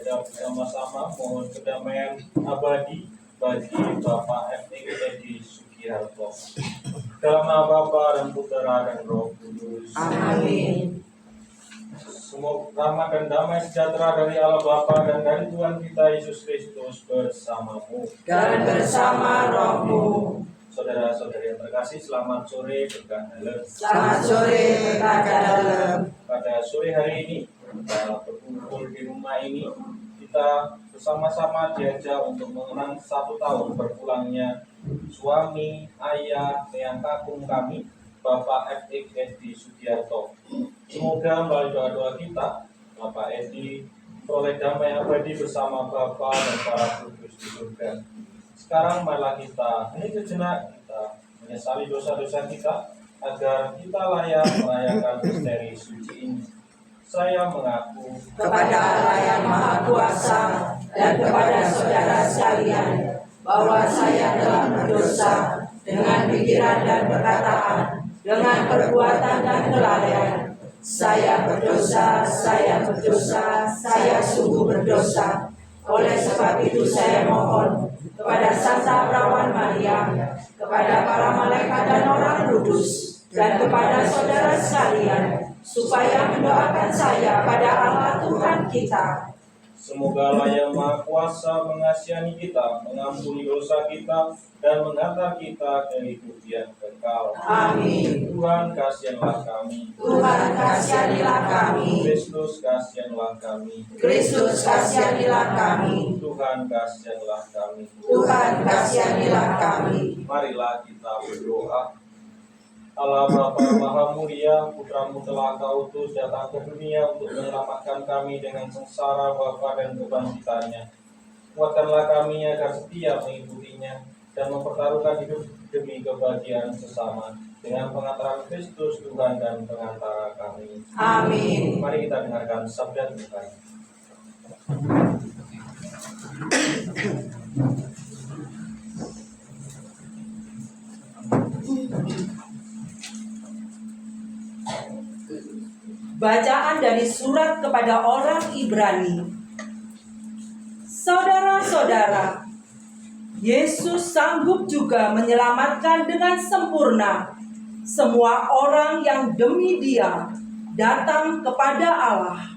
kita bersama-sama mohon kedamaian abadi bagi Bapak FX Edi Sugiharto. Dalam nama Bapa dan Putera dan Roh Kudus. Amin. Semoga rahmat dan damai sejahtera dari Allah Bapa dan dari Tuhan kita Yesus Kristus bersamamu Dan bersama rohmu. Saudara-saudari yang terkasih, selamat sore berkah dalam. Selamat sore berkah dalam. Pada sore hari ini kita berkumpul di rumah ini, kita bersama-sama diajak untuk mengenang 1 tahun berpulangnya suami, ayah, eyang kakung kami, Bapak FX Edi Sugiharto. Semoga melalui doa-doa kita, Bapak Edi memperoleh damai abadi bersama Bapa dan para kudus di surga. Sekarang marilah kita hening sejenak, kita menyesali dosa-dosa kita agar kita layak merayakan misteri suci ini. Saya mengaku Kepada Allah yang Maha Kuasa dan kepada saudara sekalian bahwa saya telah berdosa dengan pikiran dan perkataan, dengan perbuatan dan kelalaian. Saya berdosa, saya sungguh berdosa. Oleh sebab itu saya mohon kepada Santa Perawan Maria, kepada para malaikat dan orang kudus, dan kepada saudara sekalian, supaya mendoakan saya pada Allah Tuhan kita. semoga Allah yang Maha Kuasa mengasihi kita, mengampuni dosa kita, dan mengantar kita ke hidup yang kekal. Amin. Tuhan kasihanlah kami. Tuhan kasihanilah kami. Kristus kasihanlah kami. Kristus kasihanilah kami. Tuhan kasihanlah kami. Tuhan kasihanilah kami. Marilah kita berdoa. Allah Bapa Maha Mulia, Putramu telah Kau utus datang ke dunia untuk menyelamatkan kami dengan sengsara Bapa dan kebangkitannya. Kuatkanlah kami agar setia mengikutinya dan mempertaruhkan hidup demi kebahagiaan sesama dengan pengantaran Kristus Tuhan dan pengantara kami. Amin. Mari kita dengarkan sabda Tuhan. Bacaan dari surat kepada orang Ibrani. Saudara-saudara, Yesus sanggup juga menyelamatkan dengan sempurna semua orang yang demi Dia datang kepada Allah.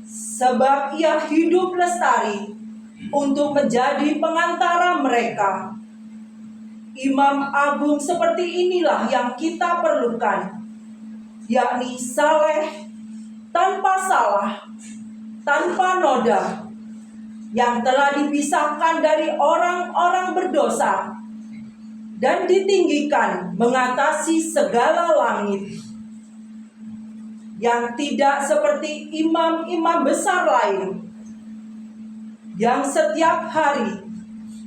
Sebab Ia hidup lestari untuk menjadi pengantara mereka. Imam agung seperti inilah yang kita perlukan, yakni saleh, tanpa salah, tanpa noda, yang telah dipisahkan dari orang-orang berdosa dan ditinggikan mengatasi segala langit, yang tidak seperti imam-imam besar lain, yang setiap hari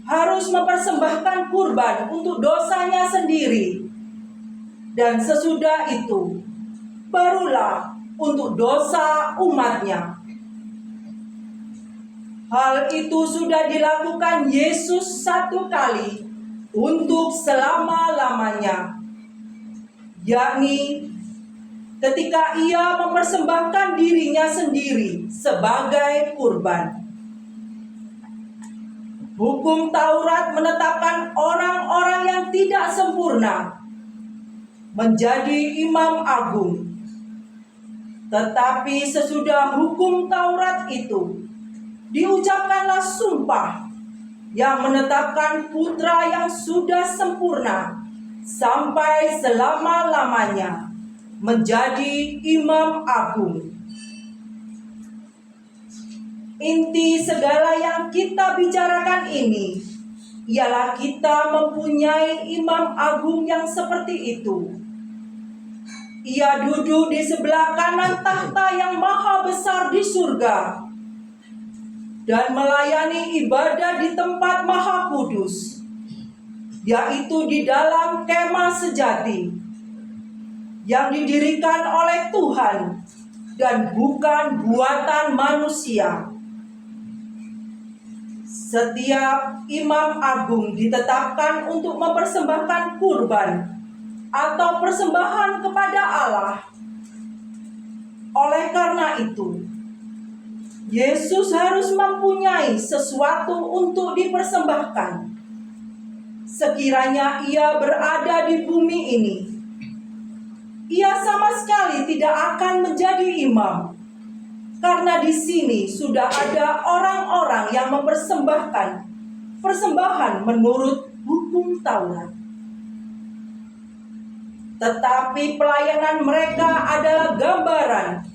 harus mempersembahkan kurban untuk dosanya sendiri, dan sesudah itu barulah untuk dosa umatnya. Hal itu sudah dilakukan Yesus 1 kali untuk selama-lamanya, yakni ketika Ia mempersembahkan dirinya sendiri sebagai kurban. Hukum Taurat menetapkan orang-orang yang tidak sempurna menjadi imam agung. Tetapi sesudah hukum Taurat itu, diucapkanlah sumpah yang menetapkan putra yang sudah sempurna sampai selama-lamanya menjadi imam agung. Inti segala yang kita bicarakan ini ialah kita mempunyai imam agung yang seperti itu. Ia duduk di sebelah kanan tahta yang maha besar di surga dan melayani ibadah di tempat maha kudus, yaitu di dalam kemah sejati yang didirikan oleh Tuhan dan bukan buatan manusia. Setiap imam agung ditetapkan untuk mempersembahkan kurban atau persembahan kepada Allah. Oleh karena itu, Yesus harus mempunyai sesuatu untuk dipersembahkan. Sekiranya ia berada di bumi ini, ia sama sekali tidak akan menjadi imam, karena di sini sudah ada orang-orang yang mempersembahkan persembahan menurut hukum Taurat. Tetapi pelayanan mereka adalah gambaran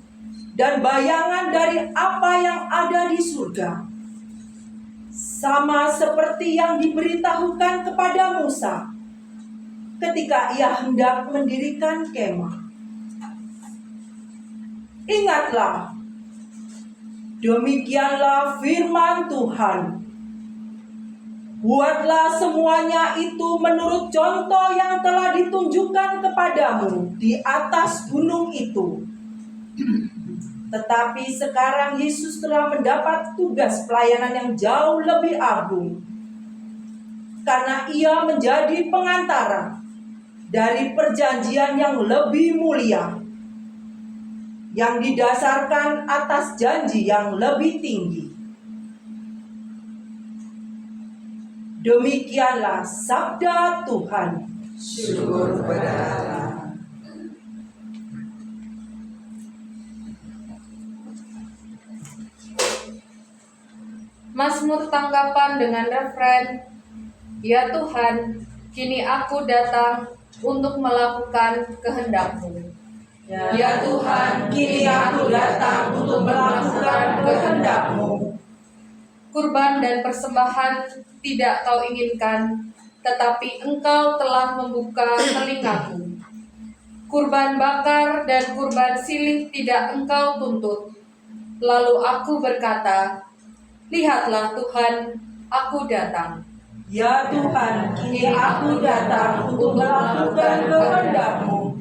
dan bayangan dari apa yang ada di surga. Sama seperti yang diberitahukan kepada Musa ketika ia hendak mendirikan kemah. Ingatlah, demikianlah firman Tuhan. Buatlah semuanya itu menurut contoh yang telah ditunjukkan kepadamu di atas gunung itu. Tetapi sekarang Yesus telah mendapat tugas pelayanan yang jauh lebih agung, karena ia menjadi pengantara dari perjanjian yang lebih mulia, yang didasarkan atas janji yang lebih tinggi. Demikianlah sabda Tuhan. Syukur kepada Allah. Mazmur tanggapan dengan refren, "Ya Tuhan, kini aku datang untuk melakukan kehendak-Mu." Ya Tuhan, kini aku datang untuk melakukan kehendak-Mu. Kurban dan persembahan tidak Kau inginkan, tetapi Engkau telah membuka telingaku. Kurban bakar dan kurban silih tidak Engkau tuntut. Lalu aku berkata, "Lihatlah Tuhan, aku datang." Ya Tuhan, kini aku datang untuk melakukan kehendak-Mu.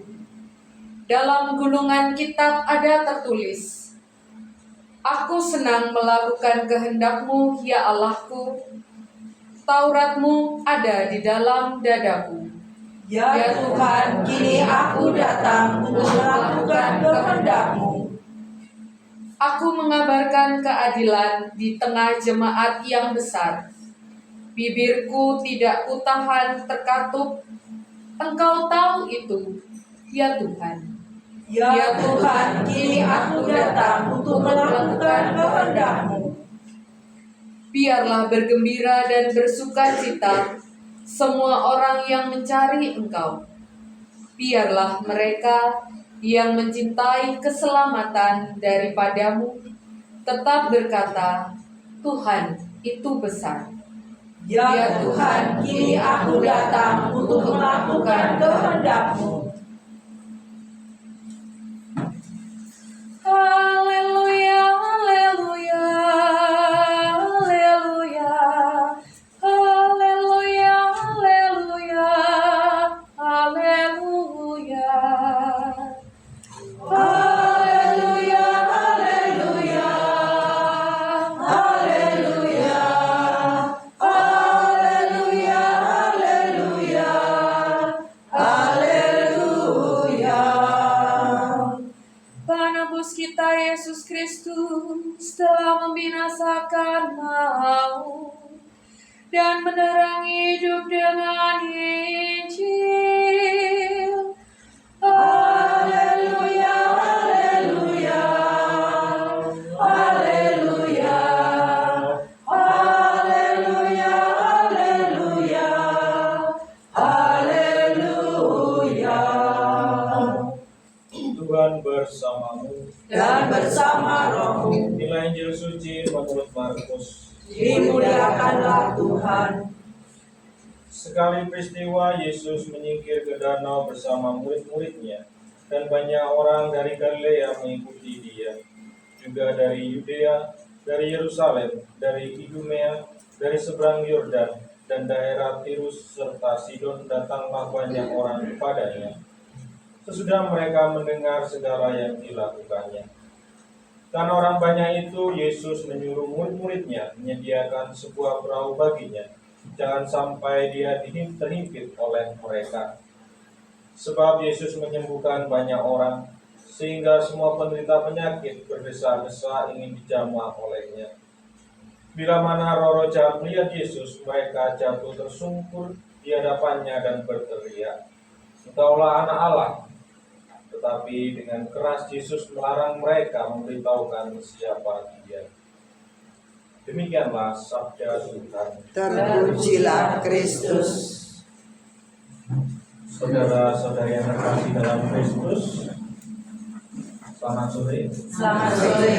Dalam gulungan kitab ada tertulis, "Aku senang melakukan kehendak-Mu, ya Allahku. Taurat-Mu ada di dalam dadaku." Ya Tuhan, kini aku datang untuk melakukan kehendak-Mu. Aku mengabarkan keadilan di tengah jemaat yang besar. Bibirku tidak kutahan terkatup. Engkau tahu itu, ya Tuhan. Ya Tuhan, kini aku datang untuk melakukan kehendak-Mu. Biarlah bergembira dan bersukacita semua orang yang mencari Engkau. Biarlah mereka yang mencintai keselamatan daripadamu tetap berkata, "Tuhan itu besar." Ya Tuhan, kini aku datang untuk melakukan kehendak-Mu. Haleluya, haleluya, haleluya, haleluya, haleluya, haleluya. Haleluya, haleluya, haleluya, haleluya, haleluya, haleluya. Penebus kita Yesus Kristus telah membinasakan maut dan menerangi hidup dengan Injil. Haleluya, haleluya, haleluya, haleluya, haleluya, haleluya. Tuhan bersamamu. Dan bersama rohmu, Inilah Injil suci menurut Markus. dimuliakanlah Tuhan. Sekali peristiwa Yesus menyingkir ke danau bersama murid-muridnya, dan banyak orang dari Galilea mengikuti Dia, juga dari Yudea, dari Yerusalem, dari Idumea, dari seberang Yordan, dan daerah Tirus serta Sidon datanglah banyak orang kepadanya. Sesudah mereka mendengar segala yang dilakukannya. Karena orang banyak itu, Yesus menyuruh murid-muridnya menyediakan sebuah perahu baginya, jangan sampai dia terhimpit oleh mereka. Sebab Yesus menyembuhkan banyak orang, sehingga semua penderita penyakit berdesa-desa ingin dijamah olehnya. Bila mana roh-roh jahat melihat Yesus, mereka jatuh tersungkur di hadapannya dan berteriak, "Engkaulah Anak Allah." Tetapi dengan keras Yesus melarang mereka memberitahukan siapa Dia. Demikianlah sabda Tuhan. Terpujilah Kristus. Saudara-saudari yang terkasih dalam Kristus, selamat sore. Selamat sore.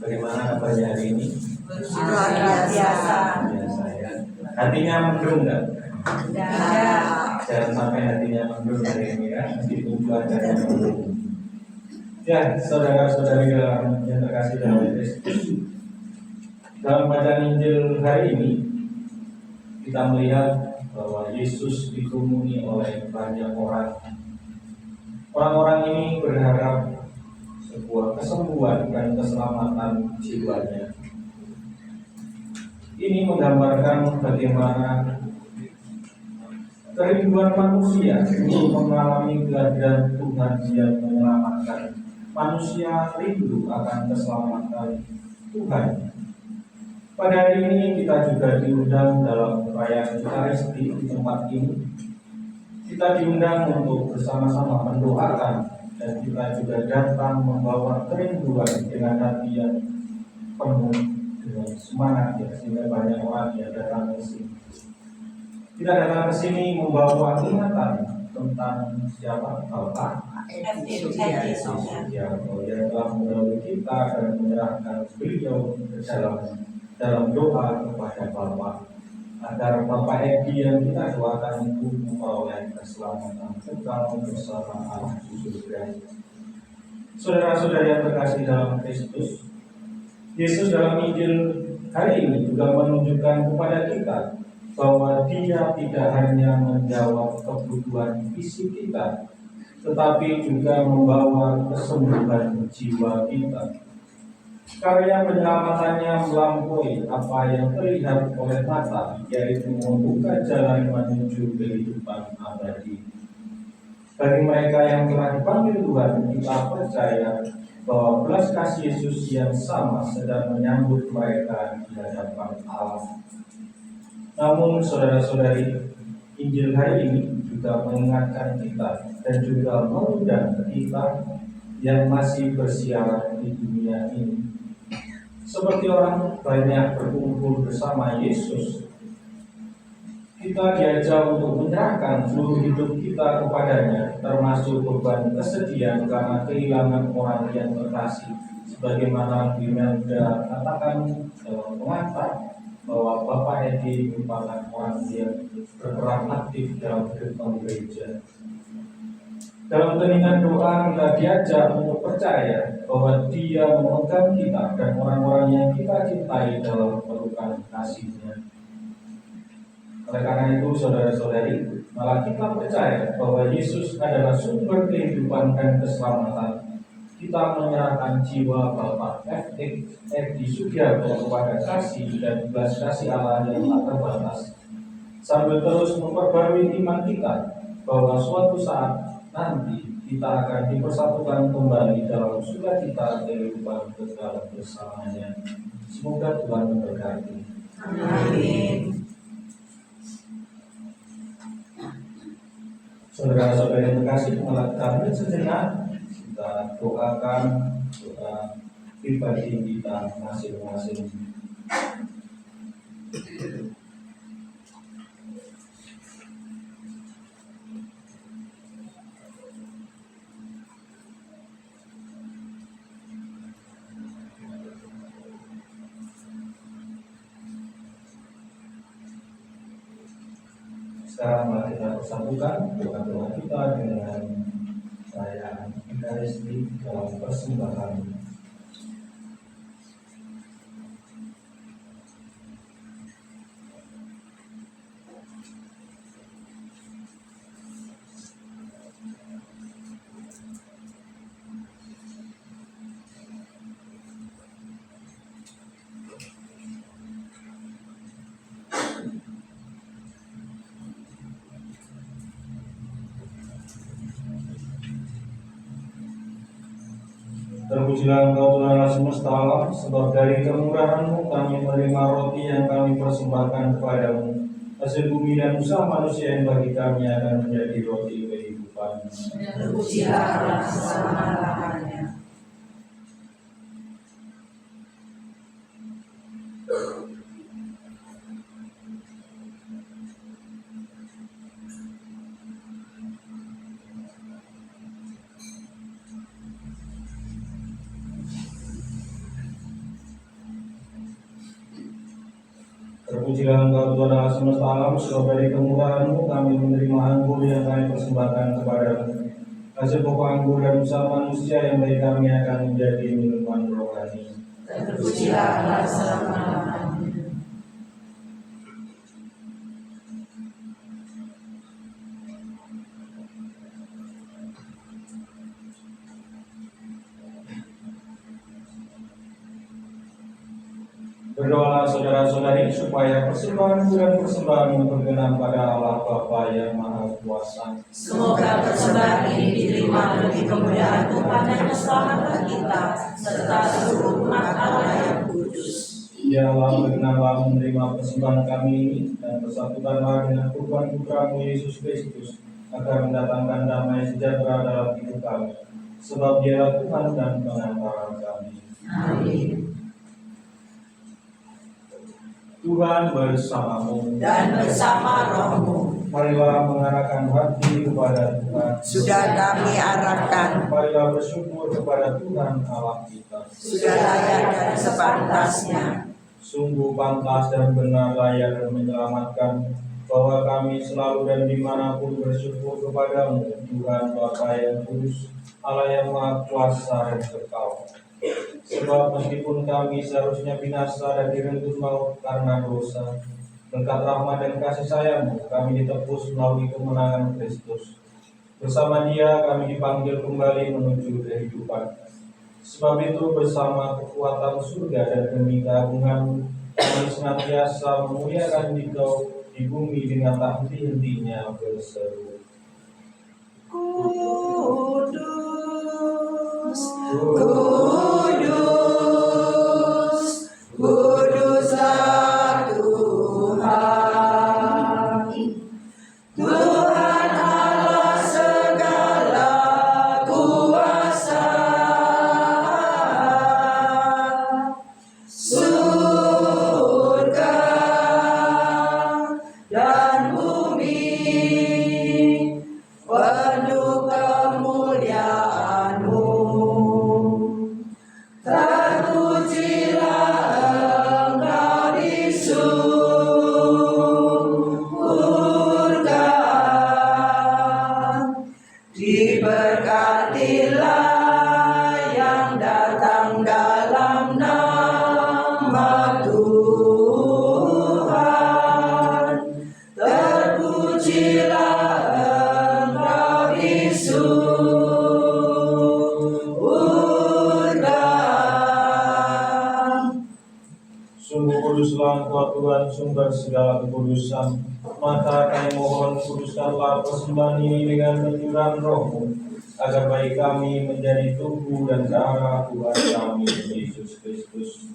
Bagaimana kabarnya hari ini? Luar biasa. Biasa ya. Hatinya mendung nggak? Jangan sampai hatinya mendung hari ini ya, meskipun cuacanya mendung. Ya, saudara-saudari yang terkasih dalam Kristus, dalam bacaan Injil hari ini kita melihat bahwa Yesus dikerumuni oleh banyak orang. Orang-orang ini berharap sebuah kesembuhan dan keselamatan jiwanya. Ini menggambarkan bagaimana kerinduan manusia untuk mengalami kehadiran Tuhan yang menyelamatkan. Manusia rindu akan keselamatan Tuhan. Pada hari ini kita juga diundang dalam perayaan Ekaristi di tempat ini. Kita diundang untuk bersama-sama mendoakan, dan kita juga datang membawa kerinduan dengan hati yang penuh dengan semangat ya, sehingga banyak orang yang datang ke sini. Kita datang ke sini membawa ingatan tentang siapa? Bapak yang telah mendahului kita dan menyerahkan beliau ke dalam doa kepada Bapa, agar Bapak Edi yang kita doakan itu memperoleh keselamatan kekal bersama Allah di surga. Saudara-saudari yang terkasih dalam Kristus, Yesus dalam Injil hari ini juga menunjukkan kepada kita bahwa Dia tidak hanya menjawab kebutuhan fisik kita, tetapi juga membawa kesembuhan jiwa kita. Karya penyelamatannya melampaui apa yang terlihat oleh mata, yaitu membuka jalan menuju kehidupan abadi. Bagi mereka yang telah dipanggil Tuhan, kita percaya bahwa belas kasih Yesus yang sama sedang menyambut mereka di hadapan Allah. Namun saudara-saudari, Injil hari ini juga mengingatkan kita dan juga mengundang kita yang masih bersiaran di dunia ini. Seperti orang banyak berkumpul bersama Yesus, kita diajak untuk menyerahkan seluruh hidup kita kepadanya, termasuk beban kesedihan karena kehilangan orang yang terkasih. Sebagaimana Bimelda katakan dalam pengantar, bahwa Bapak Edi merupakan orang yang berperan aktif dalam kehidupan gereja. Dalam keningan doa kita diajak untuk percaya bahwa Dia memegang kita dan orang-orang yang kita cintai dalam pelukan kasih-Nya. Oleh karena itu, saudara-saudari, malah kita percaya bahwa Yesus adalah sumber kehidupan dan keselamatan. Kita menyerahkan jiwa Bapak Edi Sugiarto kepada kasih dan belas kasih Allah yang tak terbatas, sambil terus memperbarui iman kita bahwa suatu saat nanti kita akan dipersatukan kembali dalam sukacita kehidupan kekal bersamanya. Semoga Tuhan memberkati. Amin. Saudara-saudari yang terkasih, kami sejenak kita doakan doa pribadi kita masing-masing. Sekarang mari kita bersatukan doa-doa kita dengan perayaan Ekaristi dalam persembahan. Terpujilah Engkau Tuhan Allah semesta alam, sebab dari kemurahan-Mu kami menerima roti yang kami persembahkan kepadamu. Hasil bumi dan usaha manusia yang bagi kami akan menjadi roti kehidupan. Terpujilah Allah selama-lamanya. Terpujilah Engkau Tuhan Allah semesta alam, sebab dari kemurahan-Mu kami menerima anggur yang kami persembahkan kepadamu. Hasil pokok anggur dan usaha manusia yang bagi kami akan menjadi minuman rohani. Terpujilah Allah selama-lamanya. Berdoalah saudara-saudari supaya persembahan dan persembahan berkenan pada Allah Bapa yang Maha Kuasa. Semoga persembahan ini diterima demi kemuliaan Tuhan dan keselamatan kita, serta seluruh umat Allah yang kudus. Ya Allah, berkenanlah menerima persembahan kami ini dan bersatukanlah dengan kurban putra-Mu Yesus Kristus agar mendatangkan damai sejahtera dalam hidup kami. Sebab Dialah Tuhan dan pengantara kami. Amin. Tuhan bersamamu Dan bersama rohmu, marilah mengarahkan hati kepada Tuhan. sudah kami arahkan, Marilah bersyukur kepada Tuhan Allah kita. sudah layak dan sepantasnya. Sungguh pantas dan benar layak dan menyelamatkan bahwa kami selalu dan dimanapun bersyukur kepadamu, Tuhan Bapa yang kudus, Allah yang Maha Kuasa dan kekal. Sebab meskipun kami seharusnya binasa dan direnggut maut karena dosa, berkat rahmat dan kasih sayang-Mu kami ditebus melalui kemenangan Kristus. Bersama Dia kami dipanggil kembali menuju kehidupan. Sebab itu bersama kekuatan surga dan demi keagungan kami senantiasa memuliakan Dikau di bumi dengan tak henti-hentinya berseru. Kudus, kudus, kuduslah Tuhan. Tuhan Allah segala kuasa. Surga dan bumi penuh kemuliaan-Mu. Terpujilah Engkau di surga. Diberkatilah yang datang dalam nama Tuhan. Terpujilah Engkau di surga. Sungguh kuduslah Engkau Tuhan, sumber segala kekudusan. Maka kami mohon kuduskanlah persembahan ini dengan mencurahkan Roh-Mu, agar baik kami menjadi tubuh dan darah Tuhan kami Yesus Kristus.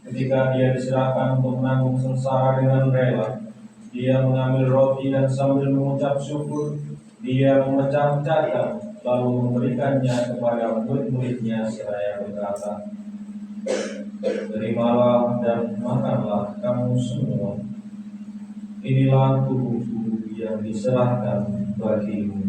Ketika Dia diserahkan untuk menanggung sengsara dengan rela, Dia mengambil roti dan sambil mengucap syukur, Dia memecah-mecahkan, lalu memberikannya kepada murid-murid-Nya seraya berkata, "Terimalah dan makanlah kamu semua. Inilah tubuhku yang diserahkan bagimu."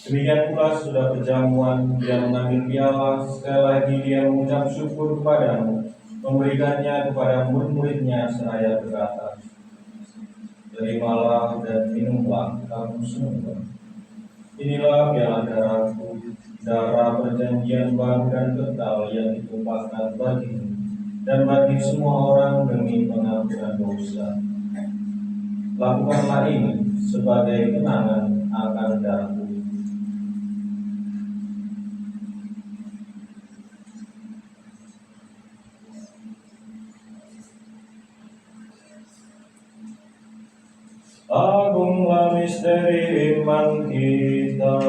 Demikian pula sudah perjamuan, Dia mengambil piala, sekali lagi Dia mengucap syukur kepadamu, memberikannya kepada murid-murid-Nya seraya berkata, "Terimalah dan minumlah kamu semua. Inilah piala darahku, darah perjanjian baru dan kekal yang ditumpahkan bagimu dan bagi semua orang demi pengampunan dosa. Lakukanlah ini sebagai kenangan akan darahku." Agunglah misteri iman kita.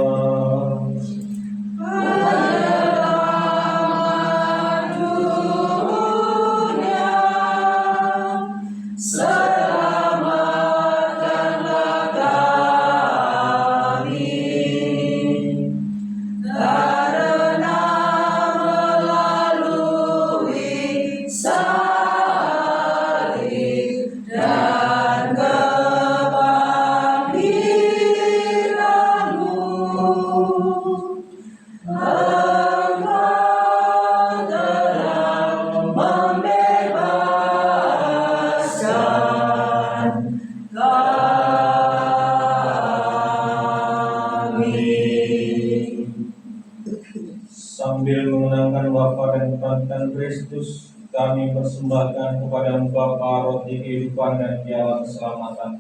Sambil mengenangkan wafat dan kebangkitan Kristus, kami persembahkan kepada Bapa roti kehidupan dan piala keselamatan.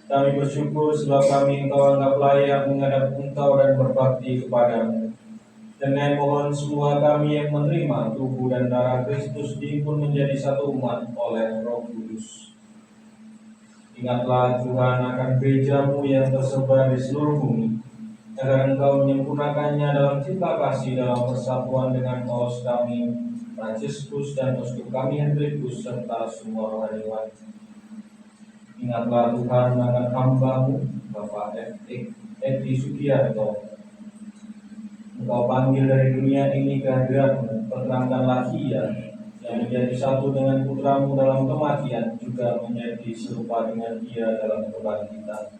Kami bersyukur sebab kami Engkau anggap layak menghadap Engkau dan berbakti kepadamu. Dengan mohon semua kami yang menerima tubuh dan darah Kristus diimpun menjadi satu umat oleh Roh Kudus. Ingatlah Tuhan akan gereja-Mu yang tersebar di seluruh bumi, agar Engkau menyempurnakannya dalam cinta kasih dalam persatuan dengan Paus kami, Fransiskus, dan Uskup kami Hendrikus, serta semua rohaniwan. Ingatlah Tuhan akan hamba-Mu, Bapak Edi Sugiarto. Engkau panggil dari dunia ini ke hadirat-Mu, perkenankanlah ia yang menjadi satu dengan putra-Mu dalam kematian, juga menjadi serupa dengan dia dalam kebangkitan.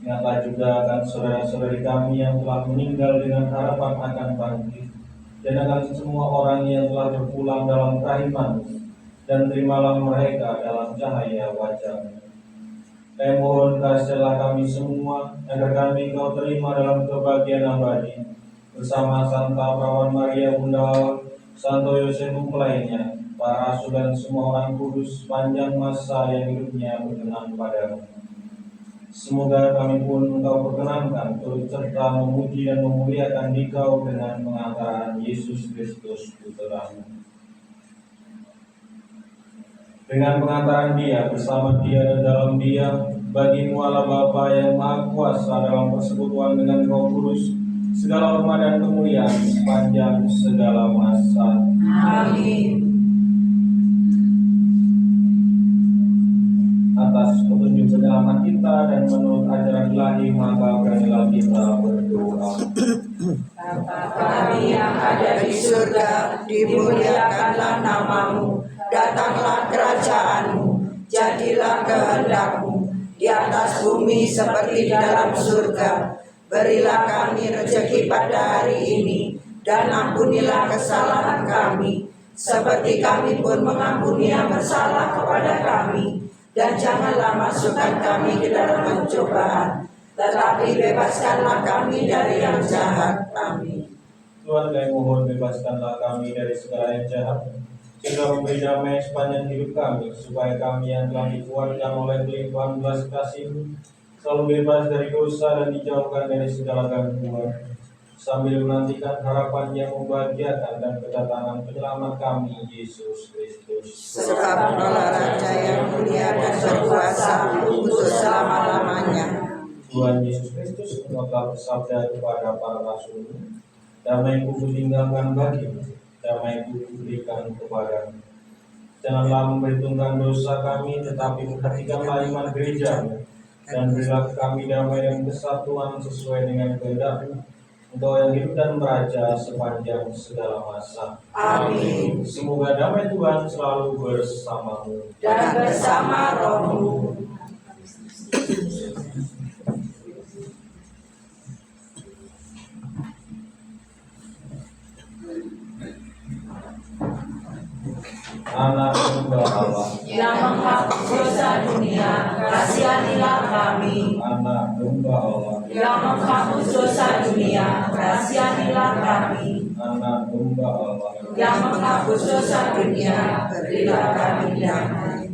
Ingatlah juga akan saudara-saudari kami yang telah meninggal dengan harapan akan bangkit, dan akan semua orang yang telah berpulang dalam kerahiman-Mu, dan terimalah mereka dalam cahaya wajah-Mu. Kami mohon kasihilah kami semua, agar kami Kau terima dalam kebahagiaan abadi, bersama Santa Perawan Maria Bunda Allah, Santo Yosef lainnya, para rasul dan semua orang kudus sepanjang masa yang hidupnya berkenan padamu. Semoga kami pun Engkau perkenankan turut serta memuji dan memuliakan Dikau dengan pengantaran Yesus Kristus Putra-Mu. Dengan pengantaran Dia, bersama Dia dan dalam Dia, bagi-Mu Allah Bapa yang Maha Kuasa dalam persekutuan dengan Roh Kudus, segala hormat dan kemuliaan sepanjang segala masa. Amin. Atas petunjuk penyelamat kita dan menurut ajaran ilahi, maka beranilah kita berdoa. Bapa kami yang ada di surga, dimuliakanlah nama-Mu, datanglah kerajaan-Mu, jadilah kehendak-Mu di atas bumi seperti di dalam surga. Berilah kami rezeki pada hari ini, dan ampunilah kesalahan kami, seperti kami pun mengampuni yang bersalah kepada kami. Dan janganlah masukkan kami ke dalam pencobaan, tetapi bebaskanlah kami dari yang jahat. Amin. Tuhan, kami mohon bebaskanlah kami dari segala yang jahat, sehingga memberi damai sepanjang hidup kami, supaya kami yang telah dikuatkan oleh kelimpahan belas kasih-Mu selalu bebas dari dosa dan dijauhkan dari segala gangguan, sambil menantikan harapan yang membahagiakan dan kedatangan penyelamat kami, Yesus Kristus. Sebab Engkaulah Raja yang mulia dan berkuasa untuk selama-lamanya. Tuhan Yesus Kristus, Engkau telah bersabda kepada para rasul-Mu, damai-Ku kutinggalkan bagimu, damai-Ku kuberikan kepadamu. Janganlah memperhitungkan dosa kami, tetapi perhatikanlah iman gereja-Mu, dan berilah kami damai dan kesatuan sesuai dengan kehendak-Mu, Engkau yang hidup dan meraja sepanjang segala masa. Amin. Semoga damai Tuhan selalu bersamamu Dan bersama roh-Mu. Anak domba Allah, Yang menghapus dosa dunia, kasihanilah kami. Anak domba Allah, Yang menghapus dosa dunia, kasihanilah kami. Anak domba Allah. Yang menghapus dosa dunia, berilah kami damai.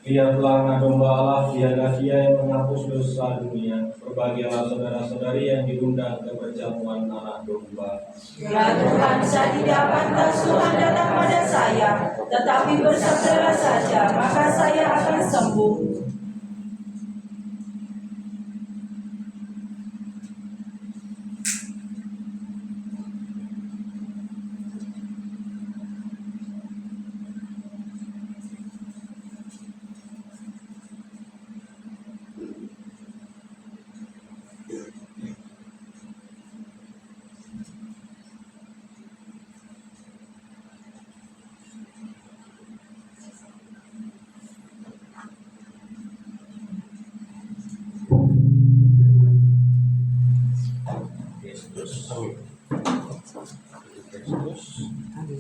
Lihatlah anak domba Allah, dialah Dia yang menghapus dosa dunia. Berbahagialah saudara-saudari yang diundang ke perjamuan anak domba. Ya Tuhan, saya tidak pantas Tuhan datang pada saya, tetapi bersabdalah saja, maka saya akan sembuh. Kristus. Amin.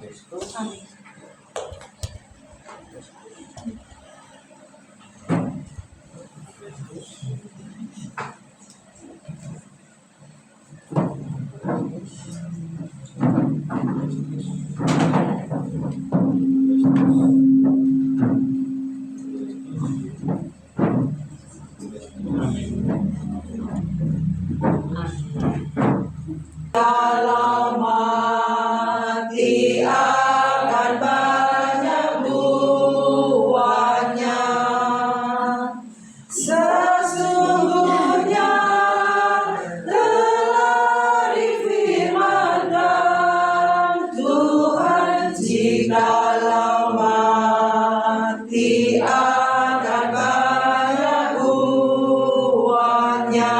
Kristus. Amin. Dalam hati akan banyak buahnya, sesungguhnya telah difirmankan Tuhan, jikalau mati akan banyak buahnya.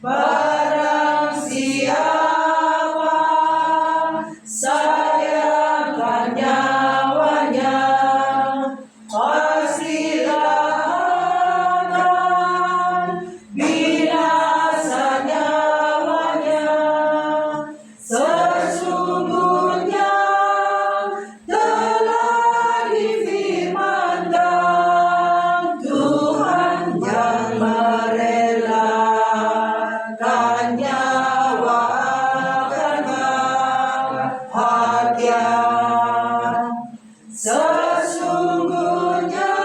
Barang siapa sayangkan nyawanya, pastilah akan binasa nyawanya. Sesungguhnya telah difirmankan Tuhan yang merelakan nyawa akan bahagia. Sesungguhnya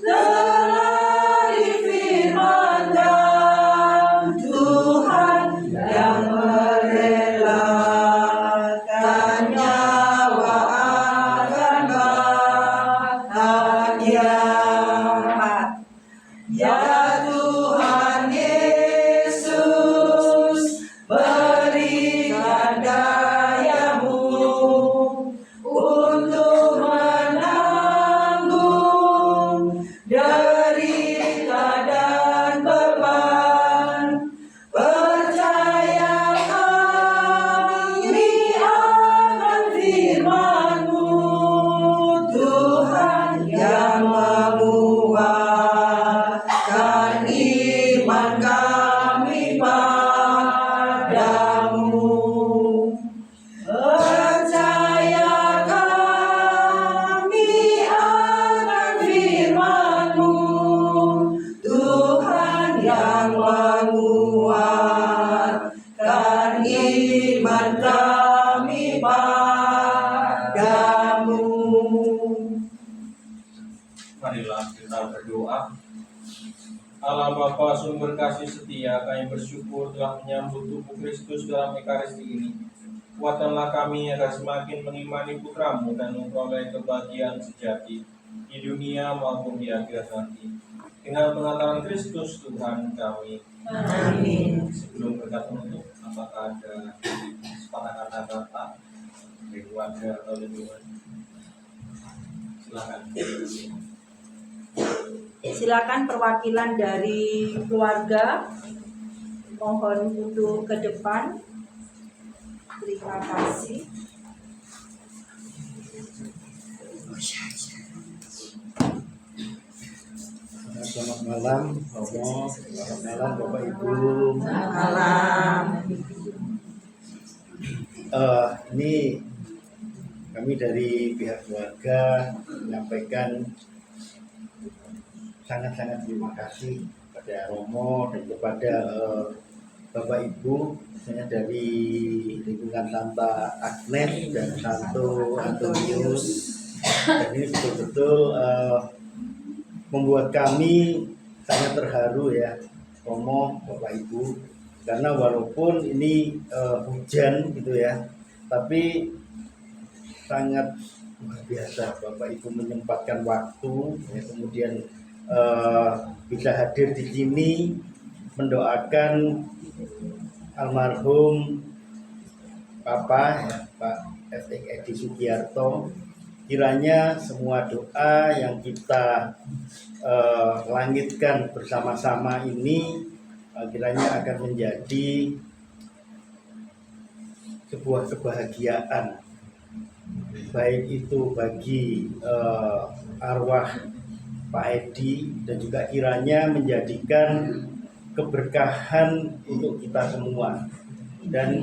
telah difirmankan Tuhan yang merelakan nyawa akan bahagia. Ya Tuhan Yesus, berikan daya-Mu untuk menanggung derita dan beban. Percaya kami akan firman-Mu, Tuhan, yang menguatkan iman kami padamu. Percaya kami akan firman-Mu, Tuhan, yang menguatkan iman kami padamu. Marilah kita berdoa. Allah Bapa sumber kasih setia, kami bersyukur telah menyambut tubuh Kristus dalam Ekaristi ini. Kuatkanlah kami agar semakin mengimani Putra-Mu dan memperoleh kebahagiaan sejati di dunia maupun di akhirat nanti. Dengan pengantaran Kristus Tuhan kami. Amin. Sebelum berkata menutup, apakah ada sepatah kata-kata dari keluarga atau lingkungan? Silakan. Silakan perwakilan dari keluarga, mohon untuk ke depan. Terima kasih. Selamat malam, Romo. Selamat malam, Bapak Ibu. Selamat malam. Ini kami dari pihak keluarga menyampaikan sangat-sangat terima kasih pada kepada Romo dan kepada Bapak Ibu, misalnya dari lingkungan Santa Agnes dan Santo Antonius. Dan ini betul-betul membuat kami sangat terharu ya, Romo, Bapak Ibu, karena walaupun ini hujan gitu ya, tapi sangat luar biasa Bapak Ibu menyempatkan waktu ya, kemudian bisa hadir di sini mendoakan almarhum Papa ya, Pak F.X. Edi Sugiarto. Kiranya semua doa yang kita langitkan bersama-sama ini kiranya akan menjadi sebuah kebahagiaan, baik itu bagi arwah Pak Edi dan juga kiranya menjadikan keberkahan untuk kita semua. Dan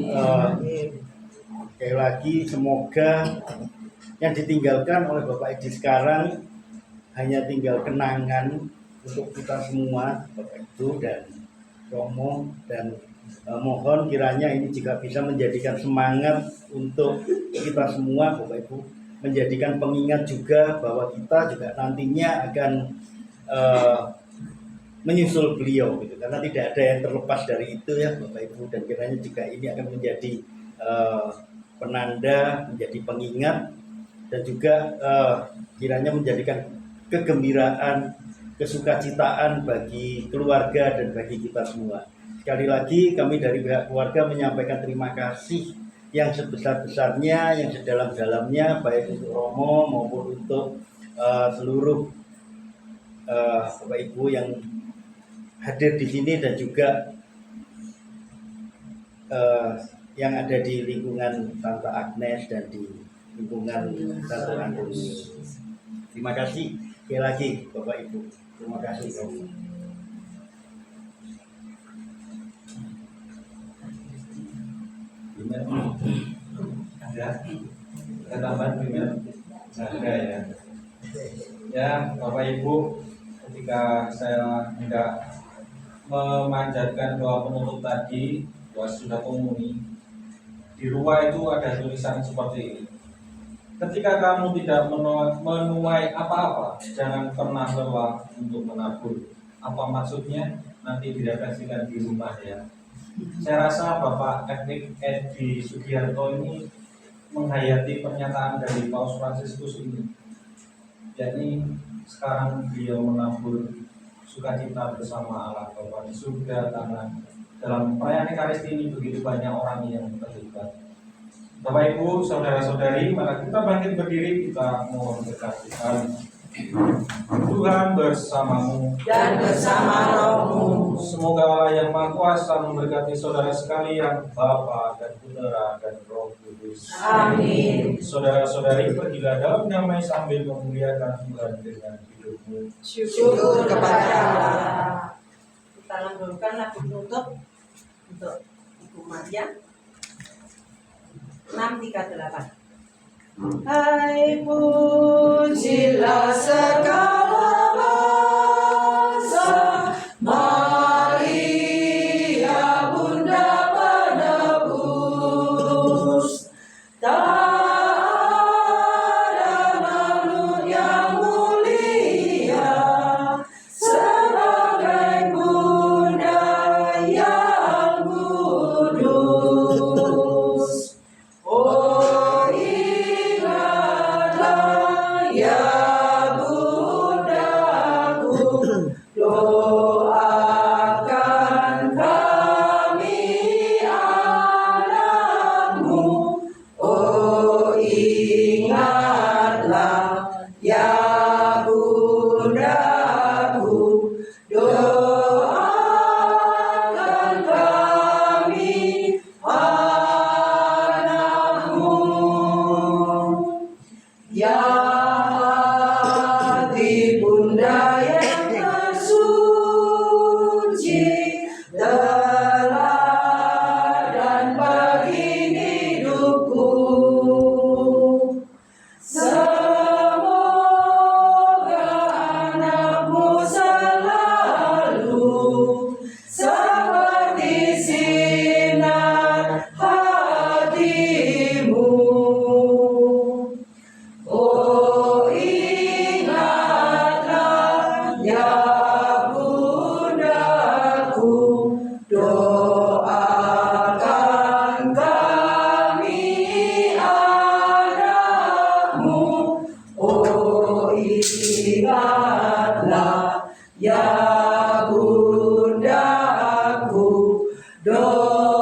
sekali lagi semoga yang ditinggalkan oleh Bapak Edi sekarang hanya tinggal kenangan untuk kita semua, Bapak Ibu dan Romo, dan mohon kiranya ini juga bisa menjadikan semangat untuk kita semua, Bapak Ibu, menjadikan pengingat juga bahwa kita juga nantinya akan menyusul beliau gitu. Karena tidak ada yang terlepas dari itu ya Bapak Ibu, dan kiranya juga ini akan menjadi penanda, menjadi pengingat, dan juga kiranya menjadikan kegembiraan, kesukacitaan bagi keluarga dan bagi kita semua. Sekali lagi kami dari pihak keluarga menyampaikan terima kasih yang sebesar-besarnya, yang sedalam-dalamnya, baik untuk Romo maupun untuk seluruh Bapak Ibu yang hadir di sini dan juga yang ada di lingkungan Santa Agnes dan di lingkungan Santo Antonius. Terima kasih sekali lagi Bapak Ibu. Terima kasih. Ada tambahan primer? Ada ya. Ya Bapak Ibu, ketika saya hendak memanjatkan doa penutup tadi, doa sudah komuni, di rumah itu ada tulisan seperti ini: ketika kamu tidak menuai apa-apa, jangan pernah lelah untuk menabur. Apa maksudnya? Nanti direfleksikan di rumah ya. Saya rasa Bapak F.X. Edi Sugiarto ini menghayati pernyataan dari Paus Fransiskus ini, yakni sekarang beliau menabur sukacita bersama Allah Bapa di surga, karena dalam perayaan Ekaristi ini begitu banyak orang yang terlibat. Bapak Ibu, saudara-saudari, mari kita bangkit berdiri, kita mohon berkat Tuhan. Tuhan bersamamu dan bersama rohmu. Semoga Allah yang Maha Kuasa memberkati saudara sekalian, Bapa dan Putra dan Roh Kudus. Amin. Saudara-saudari, pergilah dalam damai sambil memuliakan Tuhan dengan hidupmu. Syukur kepada Allah. Kita lanjutkan lagu penutup untuk Ibu Maria. 638. Hai pujilah segala bangsa, Maria Bunda penebus. Tak ada makhluk yang mulia sebagai Bunda yang kudus. Oh ingatlah ya Bundaku, doakan kami anakmu. Oh ingatlah ya Bundaku, doakan kami anakmu. Ya hati Bunda yang tersuci, teladan bagi hidupku. Semoga anakmu selalu doa